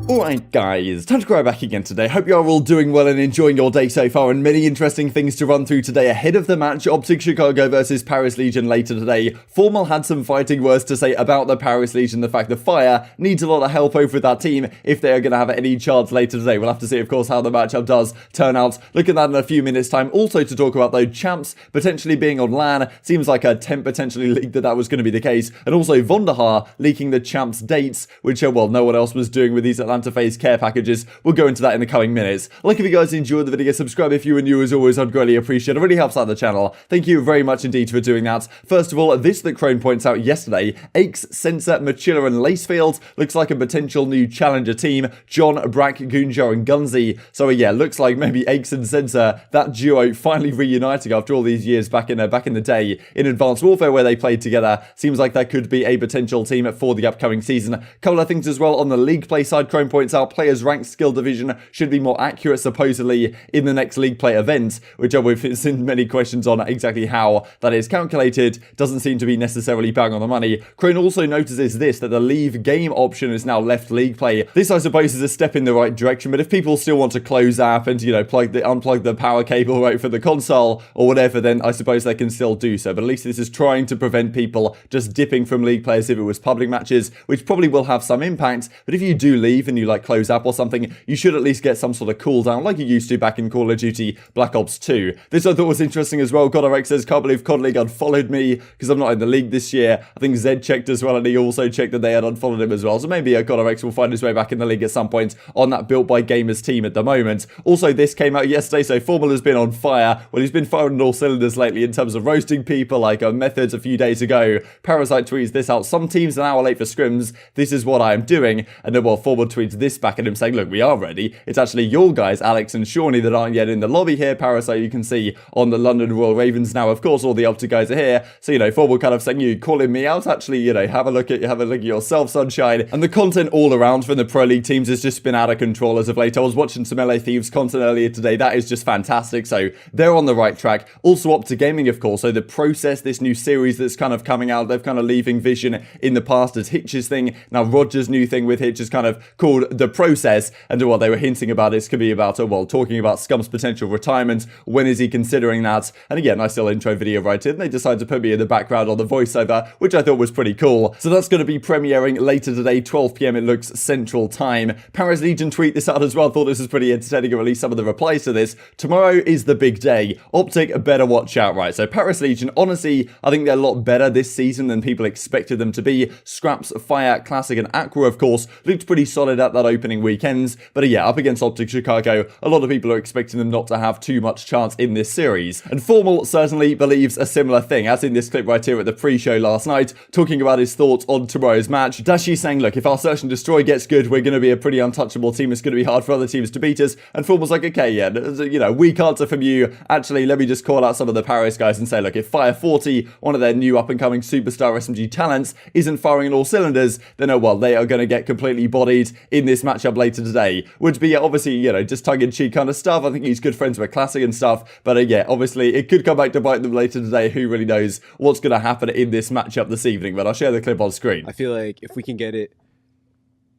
Alright guys, TacticalRab back again today. Hope you are all doing well and enjoying your day so far, and many interesting things to run through today ahead of the match OpTic Chicago versus Paris Legion later today. Formal had some fighting words to say about the Paris Legion, the fact that Fire needs a lot of help over that team if they are going to have any chance later today. We'll have to see, of course, how the matchup does turn out. Look at that in a few minutes time. Also to talk about, though, Champs potentially being on LAN. Seems like a Temp potentially leaked that was going to be the case. And also Vonderhaar leaking the Champs dates, which, well, no one else was doing with these Atlanta FaZe care packages. We'll go into that in the coming minutes. Like if you guys enjoyed the video, subscribe if you are new as always. I'd greatly appreciate it. It really helps out the channel. Thank you very much indeed for doing that. First of all, this that Crone points out yesterday, Aches, Sensor, Machilla and Lacefield looks like a potential new challenger team. John, Brack, Gunjar and Gunzy. So yeah, looks like maybe Aches and Sensor, that duo finally reuniting after all these years back in the day in Advanced Warfare where they played together. Seems like that could be a potential team for the upcoming season. Couple of things as well on the league play side. Crone points out players ranked skill division should be more accurate supposedly in the next league play event, which we've seen many questions on exactly how that is calculated. Doesn't seem to be necessarily bang on the money. Crone also notices this, that the leave game option is now left league play. This I suppose is a step in the right direction, but if people still want to close app and, you know, unplug the power cable right for the console or whatever, then I suppose they can still do so. But at least this is trying to prevent people just dipping from league play as if it was public matches, which probably will have some impact. But if you do leave and you like close app or something, you should at least get some sort of cooldown like you used to back in Call of Duty Black Ops 2. This I thought was interesting as well. GodRx says, can't believe COD League unfollowed me because I'm not in the league this year. I think Zed checked as well, and he also checked that they had unfollowed him as well. So maybe GodRx will find his way back in the league at some point on that Built by Gamers team at the moment. Also, this came out yesterday, so Formal has been on fire. Well, he's been firing on all cylinders lately in terms of roasting people like Methods a few days ago. Parasite tweets this out. Some teams an hour late for scrims. This is what I am doing. And then, well, Formal tweets this back at him saying, look, we are ready. It's actually your guys, Alex and Shawnee, that aren't yet in the lobby here. Parasite, you can see on the London Royal Ravens now. Of course, all the OpTic guys are here. So, you know, Formal kind of saying, you calling me out. Actually, you know, have a look at yourself, Sunshine. And the content all around from the Pro League teams has just been out of control as of late. I was watching some LA Thieves content earlier today. That is just fantastic. So they're on the right track. Also, OpTic Gaming, of course. So the Process, this new series that's kind of coming out, they've kind of leaving Vision in the past as Hitch's thing. Now Roger's new thing with Hitch is kind of called The Process. And what they were hinting about this could be about, well, talking about Scump's potential retirement. When is he considering that? And again, nice little intro video right in. They decided to put me in the background on the voiceover, which I thought was pretty cool. So that's going to be premiering later today, 12 PM it looks Central Time. Paris Legion tweet this out as well. Thought this was pretty entertaining, or at least some of the replies to this. Tomorrow is the big day. OpTic better watch out, right? So Paris Legion, honestly, I think they're a lot better this season than people expected them to be. Scraps, Fire, Classic and Aqua, of course, looked pretty solid at that opening weekends. But yeah, up against OpTic Chicago, a lot of people are expecting them not to have too much chance in this series. And Formal certainly believes a similar thing, as in this clip right here at the pre-show last night, talking about his thoughts on tomorrow's match. Dashy saying, look, if our Search and Destroy gets good, we're going to be a pretty untouchable team. It's going to be hard for other teams to beat us. And Formal's like, okay, yeah, you know, weak answer from you. Actually, let me just call out some of the Paris guys and say, look, if Fire 40, one of their new up-and-coming superstar SMG talents, isn't firing on all cylinders, then, oh well, they are going to get completely bodied in this matchup later today. Would be, obviously, you know, just tongue-in-cheek kind of stuff. I think he's good friends with Classic and stuff. But yeah, obviously, it could come back to bite them later today. Who really knows what's going to happen in this matchup this evening? But I'll share the clip on screen. I feel like if we can get it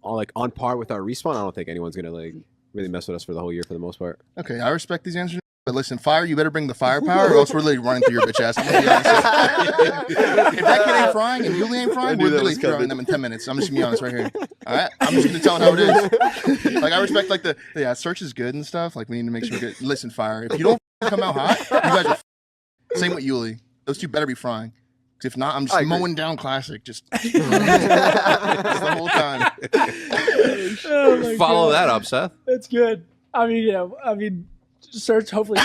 on par with our respawn, I don't think anyone's going to really mess with us for the whole year for the most part. Okay, I respect these answers. But listen, Fire, you better bring the firepower or else we're literally running through your bitch ass. I'm gonna be honest. If that kid ain't frying and Yulie ain't frying, we're literally throwing them in 10 minutes. I'm just gonna be honest right here. All right? I'm just gonna tell it how it is. Like, I respect, like, yeah, Search is good and stuff. Like, we need to make sure we're good. Listen, Fire, if you don't come out hot, you guys are same with Yulie. Those two better be frying. If not, I'm just mowing down Classic. Just the whole time. Oh Follow that up, Seth. That's good. I mean, yeah, Search, hopefully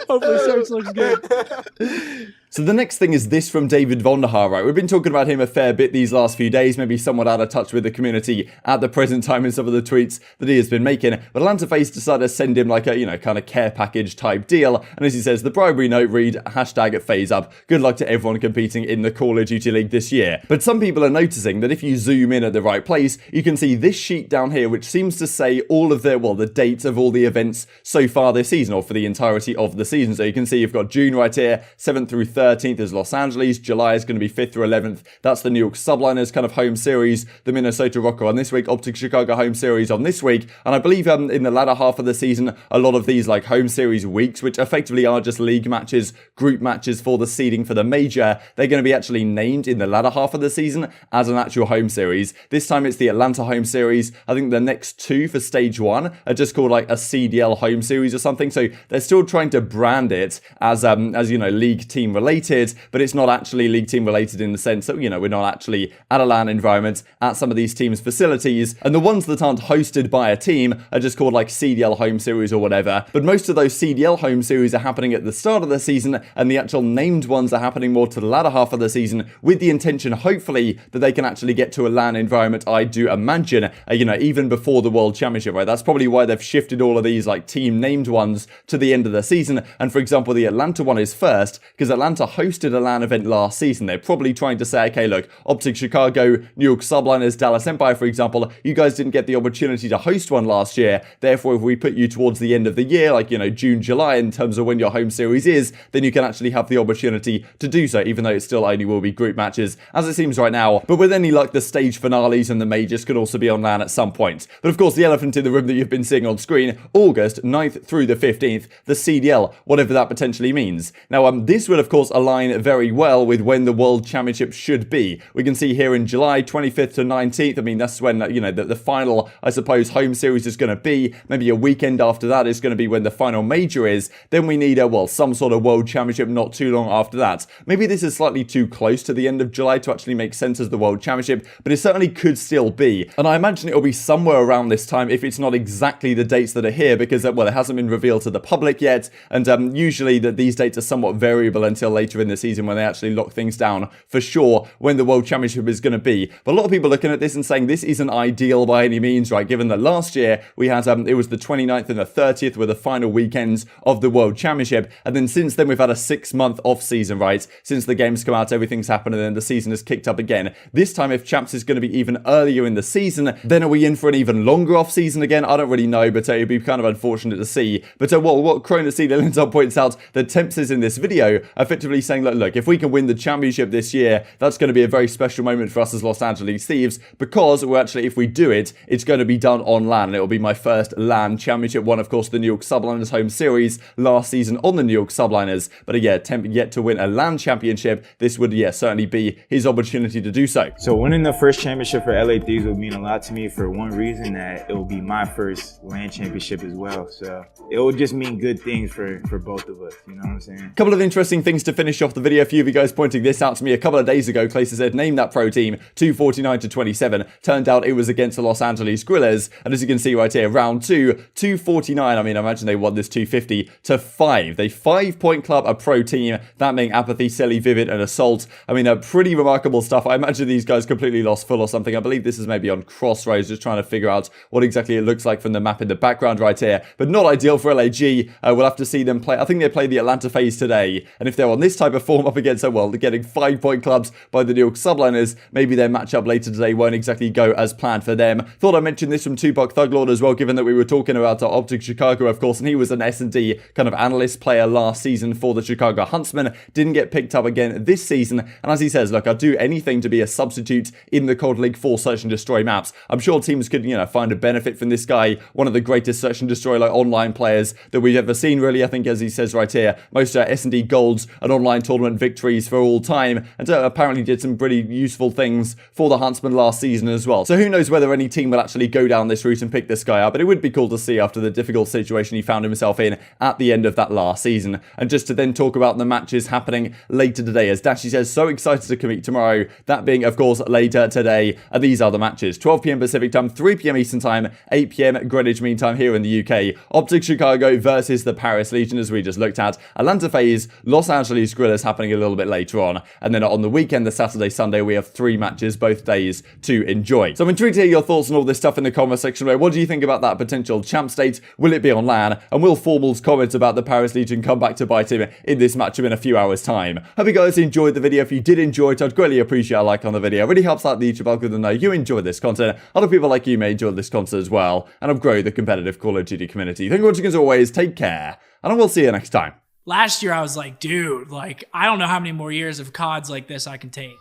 Search looks good. So the next thing is this from David Vonderhaar, right? We've been talking about him a fair bit these last few days, maybe somewhat out of touch with the community at the present time in some of the tweets that he has been making. But Atlanta FaZe decided to send him like a, you know, kind of care package type deal. And as he says, the bribery note read, #FaZeUp. Good luck to everyone competing in the Call of Duty League this year. But some people are noticing that if you zoom in at the right place, you can see this sheet down here, which seems to say all of the dates of all the events so far this season, or for the entirety of the season. season. So you can see you've got June right here, 7th through 13th is Los Angeles. July is going to be 5th through 11th. That's the New York Subliners kind of home series. The Minnesota Rokkr on this week, OpTic Chicago home series on this week. And I believe in the latter half of the season, a lot of these like home series weeks, which effectively are just league matches, group matches for the seeding for the major, they're going to be actually named in the latter half of the season as an actual home series. This time it's the Atlanta home series. I think the next two for stage 1 are just called like a CDL home series or something. So they're still trying to brand it as you know, league team related, but it's not actually league team related in the sense that, you know, we're not actually at a LAN environment at some of these teams' facilities. And the ones that aren't hosted by a team are just called like CDL home series or whatever. But most of those CDL home series are happening at the start of the season, and the actual named ones are happening more to the latter half of the season, with the intention, hopefully, that they can actually get to a LAN environment, I do imagine, you know, even before the World Championship, right? That's probably why they've shifted all of these like team named ones to the end of the season. And for example, the Atlanta one is first because Atlanta hosted a LAN event last season. They're probably trying to say, okay, look, OpTic Chicago, New York Subliners, Dallas Empire, for example, you guys didn't get the opportunity to host one last year. Therefore, if we put you towards the end of the year, like, you know, June, July, in terms of when your home series is, then you can actually have the opportunity to do so, even though it still only will be group matches, as it seems right now. But with any luck, the stage finales and the majors could also be on LAN at some point. But of course, the elephant in the room that you've been seeing on screen, August 9th through the 15th, the CDL, whatever that potentially means. Now, this will of course align very well with when the World Championship should be. We can see here in July 25th to 19th, I mean, that's when, you know, the final, I suppose, home series is going to be. Maybe a weekend after that is going to be when the final major is. Then we need well, some sort of World Championship not too long after that. Maybe this is slightly too close to the end of July to actually make sense as the World Championship, but it certainly could still be. And I imagine it'll be somewhere around this time if it's not exactly the dates that are here, because, well, it hasn't been revealed to the public yet. And usually these dates are somewhat variable until later in the season when they actually lock things down for sure when the World Championship is going to be. But a lot of people are looking at this and saying this isn't ideal by any means, right? Given that last year we had, it was the 29th and the 30th were the final weekends of the World Championship. And then since then we've had a 6-month off season, right? Since the games come out, everything's happened, and then the season has kicked up again. This time, if Champs is going to be even earlier in the season, then are we in for an even longer off season again? I don't really know, but it'd be kind of unfortunate to see. But what Krona CDL points out that Temp is in this video, effectively saying, look, if we can win the championship this year, that's going to be a very special moment for us as Los Angeles Thieves, because we're actually, if we do it, it's going to be done on LAN, and it'll be my first LAN championship one, of course, the New York Subliners home series last season on the New York Subliners. But yeah, Temp yet to win a LAN championship. This would, certainly be his opportunity to do so. So winning the first championship for LA Thieves would mean a lot to me for one reason, that it will be my first LAN championship as well. So it will just mean good things for both of us, you know what I'm saying? Couple of interesting things to finish off the video. A few of you guys pointing this out to me a couple of days ago. Clayson said, name that pro team, 249 to 27. Turned out it was against the Los Angeles Grillers. And as you can see right here, round 2, 249. I mean, I imagine they won this 250 to 5. They 5-point club a pro team, that being aBeZy, Cellium, Vivid, and Assault. I mean, pretty remarkable stuff. I imagine these guys completely lost full or something. I believe this is maybe on Crossroads, just trying to figure out what exactly it looks like from the map in the background right here. But not ideal for LAG. We'll have to see them play. I think they play the Atlanta FaZe today. And if they're on this type of form up against, well, they're getting 5-point clubs by the New York Subliners, maybe their matchup later today won't exactly go as planned for them. Thought I mentioned this from Tupac Thuglord as well, given that we were talking about OpTic Chicago, of course, and he was an S&D kind of analyst player last season for the Chicago Huntsmen. Didn't get picked up again this season. And as he says, look, I'd do anything to be a substitute in the Cold League for search and destroy maps. I'm sure teams could, find a benefit from this guy, one of the greatest search and destroy like online players that we've ever seen, really. I think, as he says right here, most S&D golds and online tournament victories for all time, and apparently did some pretty useful things for the Huntsmen last season as well. So who knows whether any team will actually go down this route and pick this guy up, but it would be cool to see after the difficult situation he found himself in at the end of that last season. And just to then talk about the matches happening later today, as Dashy says, so excited to compete tomorrow, that being, of course, later today. And these are the matches: 12 p.m. Pacific time, 3 p.m. Eastern time, 8 p.m. Greenwich Mean Time here in the UK. OpTic Chicago versus the Paris Legion, as we just looked at. Atlanta FaZe, Los Angeles Grillers happening a little bit later on. And then on the weekend, the Saturday, Sunday, we have 3 matches both days to enjoy. So I'm intrigued to hear your thoughts on all this stuff in the comment section below. What do you think about that potential champ state? Will it be on LAN? And will Formal's comments about the Paris Legion come back to bite him in this matchup in a few hours' time? Hope you guys enjoyed the video. If you did enjoy it, I'd greatly appreciate a like on the video. It really helps out the YouTube algorithm to know you enjoy this content. Other people like you may enjoy this content as well, and help grow the competitive Call of Duty community. Thank you for watching as always. Take care, and I will see you next time. Last year I was like, dude, like I don't know how many more years of CODs like this I can take.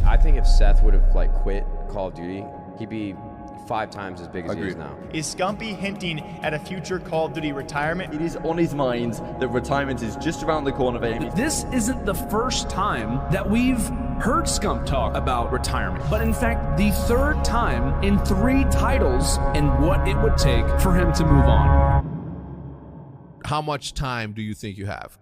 I think if Seth would have like quit Call of Duty, he'd be 5 times as big as he is now. Is Scumpy hinting at a future Call of Duty retirement? It is on his mind that retirement is just around the corner for him. This isn't the first time that we've heard Scump talk about retirement, but in fact, the 3rd time in 3 titles and what it would take for him to move on. How much time do you think you have?